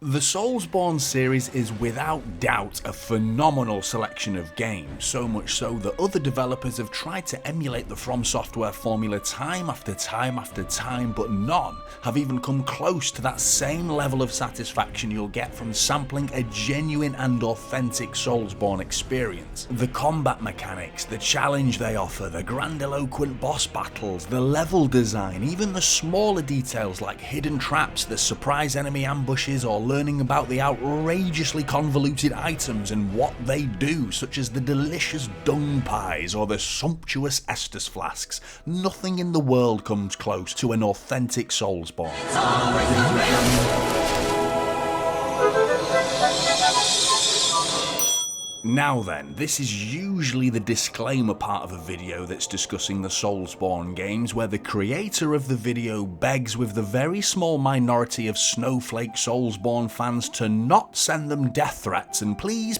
The Soulsborne series is without doubt a phenomenal selection of games, so much so that other developers have tried to emulate the From Software formula time after time after time, but none have even come close to that same level of satisfaction you'll get from sampling a genuine and authentic Soulsborne experience. The combat mechanics, the challenge they offer, the grandiloquent boss battles, the level design, even the smaller details like hidden traps, the surprise enemy ambushes, or learning about the outrageously convoluted items and what they do, such as the delicious dung pies or the sumptuous Estus flasks. Nothing in the world comes close to an authentic Soulsborne. Now then, this is usually the disclaimer part of a video that's discussing the Soulsborne games, where the creator of the video begs with the very small minority of snowflake Soulsborne fans to not send them death threats, and please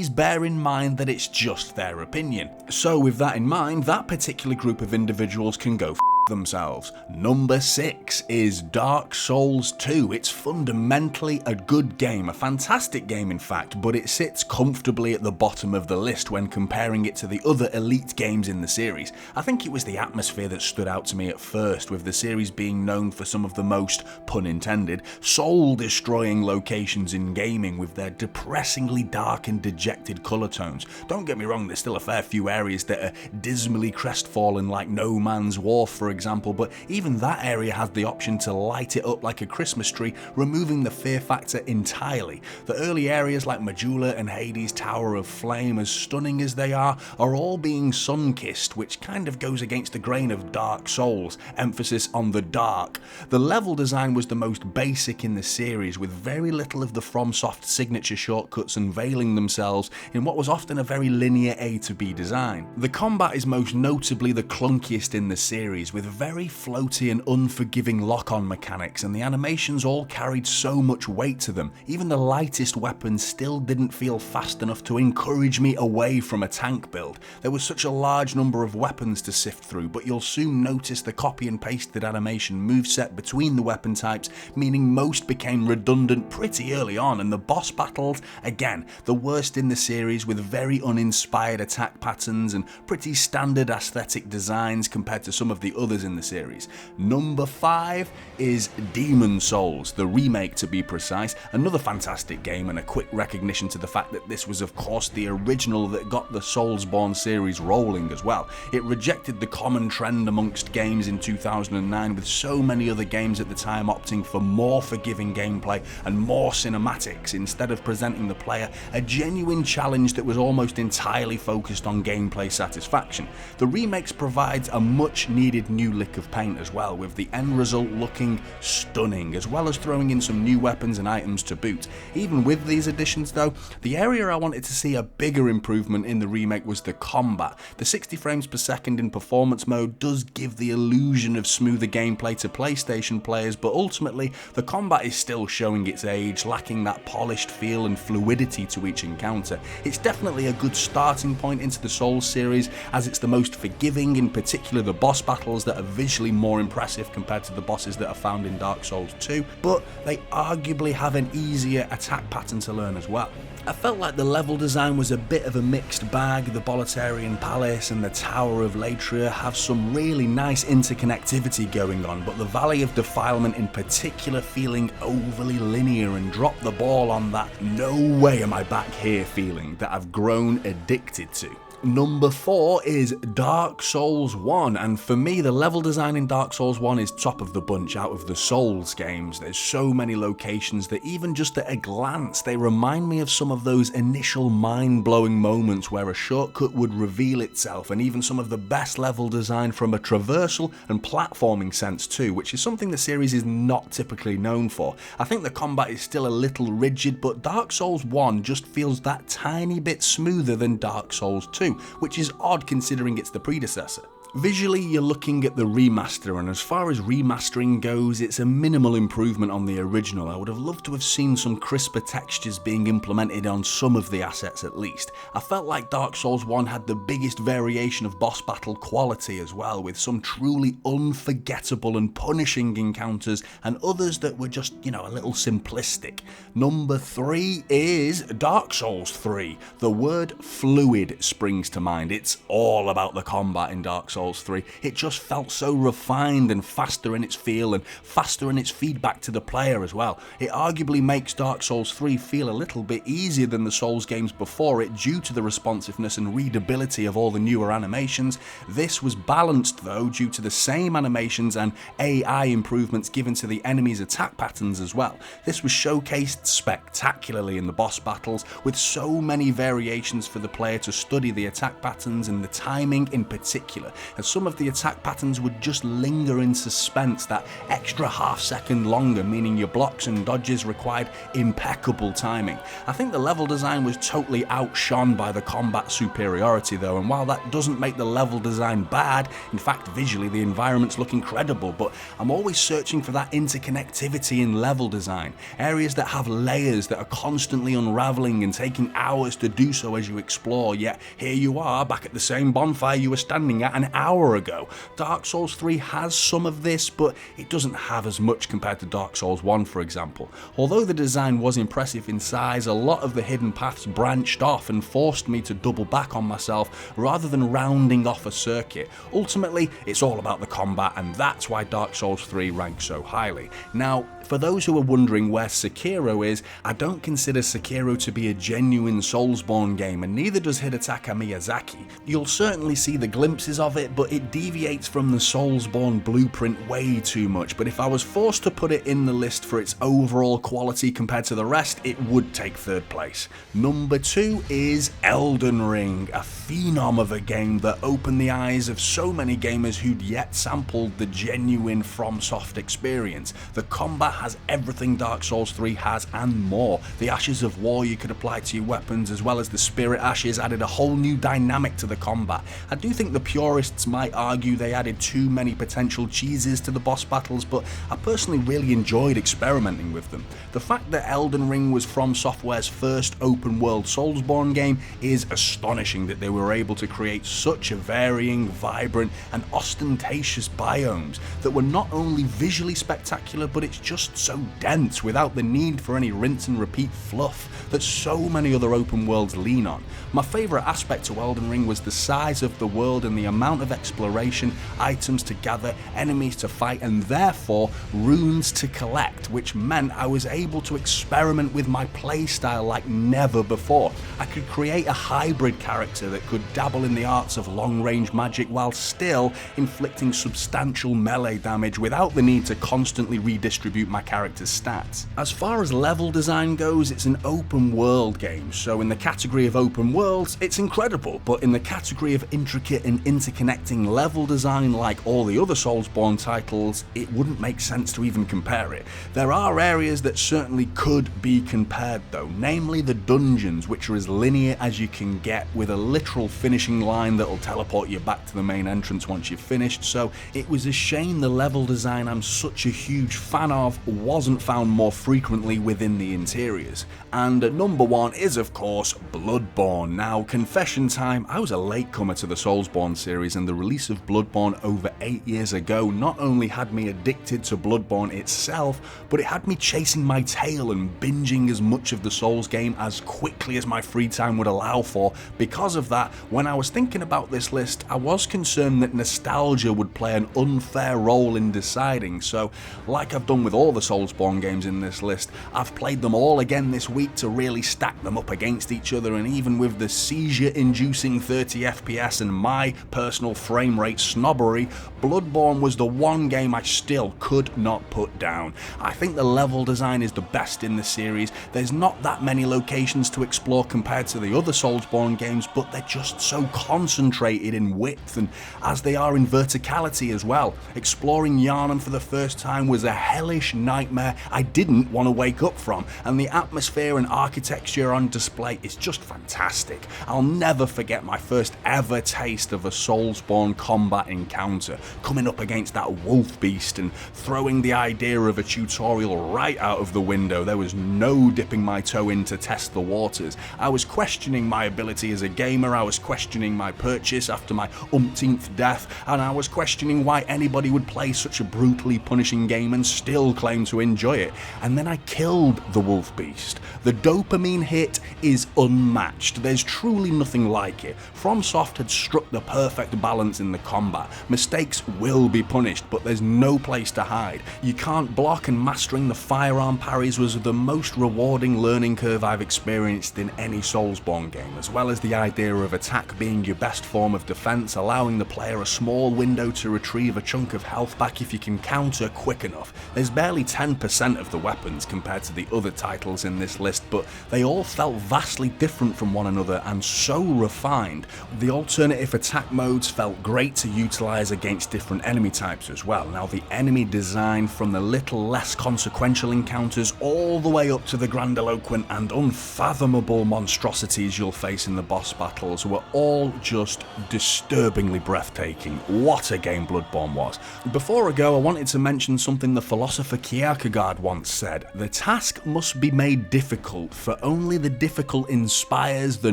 bear in mind that it's just their opinion. So with that in mind, that particular group of individuals can go themselves. Number 6 is Dark Souls 2. It's fundamentally a good game, a fantastic game in fact, but it sits comfortably at the bottom of the list when comparing it to the other elite games in the series. I think it was the atmosphere that stood out to me at first, with the series being known for some of the most, pun intended, soul-destroying locations in gaming with their depressingly dark and dejected colour tones. Don't get me wrong, there's still a fair few areas that are dismally crestfallen, like No Man's Wharf for example, but even that area has the option to light it up like a Christmas tree, removing the fear factor entirely. The early areas like Majula and Hades' Tower of Flame, as stunning as they are all being sun-kissed, which kind of goes against the grain of Dark Souls, emphasis on the dark. The level design was the most basic in the series, with very little of the FromSoft signature shortcuts unveiling themselves in what was often a very linear A to B design. The combat is most notably the clunkiest in the series, with very floaty and unforgiving lock-on mechanics, and the animations all carried so much weight to them. Even the lightest weapons still didn't feel fast enough to encourage me away from a tank build. There was such a large number of weapons to sift through, but you'll soon notice the copy and pasted animation moveset between the weapon types, meaning most became redundant pretty early on, and the boss battles, again, the worst in the series, with very uninspired attack patterns and pretty standard aesthetic designs compared to some of the others in the series. Number 5 is Demon Souls, the remake to be precise. Another fantastic game, and a quick recognition to the fact that this was of course the original that got the Soulsborne series rolling as well. It rejected the common trend amongst games in 2009, with so many other games at the time opting for more forgiving gameplay and more cinematics, instead of presenting the player a genuine challenge that was almost entirely focused on gameplay satisfaction. The remakes provides a much needed new lick of paint as well, with the end result looking stunning, as well as throwing in some new weapons and items to boot. Even with these additions though, the area I wanted to see a bigger improvement in the remake was the combat. The 60 frames per second in performance mode does give the illusion of smoother gameplay to PlayStation players, but ultimately the combat is still showing its age, lacking that polished feel and fluidity to each encounter. It's definitely a good starting point into the Souls series, as it's the most forgiving, in particular the boss battles that are visually more impressive compared to the bosses that are found in Dark Souls 2, but they arguably have an easier attack pattern to learn as well. I felt like the level design was a bit of a mixed bag. The Bolitarian Palace and the Tower of Latria have some really nice interconnectivity going on, but the Valley of Defilement in particular feeling overly linear and drop the ball on that "no way am I back here" feeling that I've grown addicted to. Number 4 is Dark Souls 1, and for me the level design in Dark Souls 1 is top of the bunch out of the Souls games. There's so many locations that even just at a glance they remind me of some of those initial mind-blowing moments where a shortcut would reveal itself, and even some of the best level design from a traversal and platforming sense too, which is something the series is not typically known for. I think the combat is still a little rigid, but Dark Souls 1 just feels that tiny bit smoother than Dark Souls 2, which is odd considering it's the predecessor. Visually, you're looking at the remaster, and as far as remastering goes, it's a minimal improvement on the original. I would have loved to have seen some crisper textures being implemented on some of the assets at least. I felt like Dark Souls 1 had the biggest variation of boss battle quality as well, with some truly unforgettable and punishing encounters, and others that were just, a little simplistic. Number 3 is Dark Souls 3. The word fluid springs to mind. It's all about the combat in Dark Souls 3. It just felt so refined and faster in its feel and faster in its feedback to the player as well. It arguably makes Dark Souls 3 feel a little bit easier than the Souls games before it due to the responsiveness and readability of all the newer animations. This was balanced though due to the same animations and AI improvements given to the enemies' attack patterns as well. This was showcased spectacularly in the boss battles, with so many variations for the player to study the attack patterns and the timing in particular, as some of the attack patterns would just linger in suspense that extra half second longer, meaning your blocks and dodges required impeccable timing. I think the level design was totally outshone by the combat superiority though, and while that doesn't make the level design bad, in fact visually the environments look incredible, but I'm always searching for that interconnectivity in level design, areas that have layers that are constantly unraveling and taking hours to do so as you explore, yet here you are back at the same bonfire you were standing at an hour ago. Dark Souls 3 has some of this, but it doesn't have as much compared to Dark Souls 1 for example. Although the design was impressive in size, a lot of the hidden paths branched off and forced me to double back on myself rather than rounding off a circuit. Ultimately, it's all about the combat, and that's why Dark Souls 3 ranks so highly. Now, for those who are wondering where Sekiro is, I don't consider Sekiro to be a genuine Soulsborne game, and neither does Hidetaka Miyazaki. You'll certainly see the glimpses of it, but it deviates from the Soulsborne blueprint way too much. But if I was forced to put it in the list for its overall quality compared to the rest, it would take third place. Number 2 is Elden Ring, a phenom of a game that opened the eyes of so many gamers who'd yet sampled the genuine FromSoft experience. The combat has everything Dark Souls 3 has and more. The Ashes of War you could apply to your weapons, as well as the Spirit Ashes, added a whole new dynamic to the combat. I do think the purists might argue they added too many potential cheeses to the boss battles, but I personally really enjoyed experimenting with them. The fact that Elden Ring was From Software's first open world Soulsborne game is astonishing, that they were able to create such a varying, vibrant and ostentatious biomes that were not only visually spectacular, but it's just so dense without the need for any rinse and repeat fluff that so many other open worlds lean on. My favourite aspect to Elden Ring was the size of the world and the amount of exploration, items to gather, enemies to fight, and therefore runes to collect, which meant I was able to experiment with my playstyle like never before. I could create a hybrid character that could dabble in the arts of long-range magic while still inflicting substantial melee damage without the need to constantly redistribute my character's stats. As far as level design goes, it's an open world game, so in the category of open worlds, it's incredible, but in the category of intricate and interconnecting level design like all the other Soulsborne titles, it wouldn't make sense to even compare it. There are areas that certainly could be compared though, namely the dungeons, which are as linear as you can get, with a literal finishing line that'll teleport you back to the main entrance once you've finished, so it was a shame the level design I'm such a huge fan of wasn't found more frequently within the interiors. And at number 1 is of course Bloodborne. Now, confession time, I was a latecomer to the Soulsborne series, and the release of Bloodborne over 8 years ago not only had me addicted to Bloodborne itself, but it had me chasing my tail and binging as much of the Souls game as quickly as my free time would allow for. Because of that, when I was thinking about this list, I was concerned that nostalgia would play an unfair role in deciding, so like I've done with all the Soulsborne games in this list, I've played them all again this week to really stack them up against each other, and even with the seizure-inducing 30 FPS and my personal frame rate snobbery, Bloodborne was the one game I still could not put down. I think the level design is the best in the series. There's not that many locations to explore compared to the other Soulsborne games, but they're just so concentrated in width, and as they are in verticality as well. Exploring Yharnam for the first time was a hellish nightmare I didn't want to wake up from, and the atmosphere and architecture on display is just fantastic. I'll never forget my first ever taste of a Soulsborne combat encounter, coming up against that wolf beast and throwing the idea of a tutorial right out of the window. There was no dipping my toe in to test the waters. I was questioning my ability as a gamer, I was questioning my purchase after my umpteenth death, and I was questioning why anybody would play such a brutally punishing game and still claim to enjoy it. And then I killed the wolf beast. The dopamine hit is unmatched. There's truly nothing like it. FromSoft had struck the perfect balance in the combat. Mistakes will be punished, but there's no place to hide. You can't block, and mastering the firearm parries was the most rewarding learning curve I've experienced in any Soulsborne game, as well as the idea of attack being your best form of defense, allowing the player a small window to retrieve a chunk of health back if you can counter quick enough. There's barely 10% of the weapons compared to the other titles in this list, but they all felt vastly different from one another and so refined. The alternative attack modes felt great to utilize against different enemy types as well. Now, the enemy design, from the little less consequential encounters all the way up to the grandiloquent and unfathomable monstrosities you'll face in the boss battles, were all just disturbingly breathtaking. What a game Bloodborne was. Before I go, I wanted to mention something the philosopher Kierkegaard once said: "The task must be made difficult, for only the difficult inspires the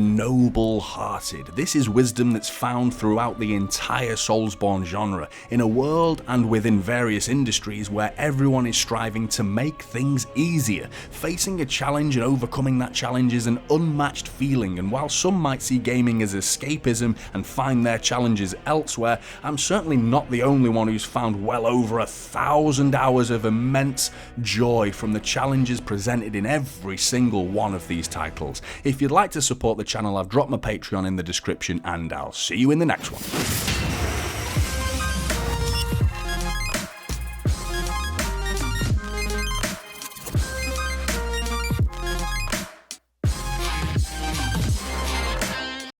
noble-hearted." This is wisdom that's found throughout the entire Soulsborne genre, in a world and within various industries where everyone is striving to make things easier. Facing a challenge and overcoming that challenge is an unmatched feeling, and while some might see gaming as escapism and find their challenges elsewhere, I'm certainly not the only one who's found well over 1,000 hours of immense joy from the challenges presented in every single one of these titles. If you'd like to support the channel, I've dropped my Patreon in the description, and I'll see you in the next one.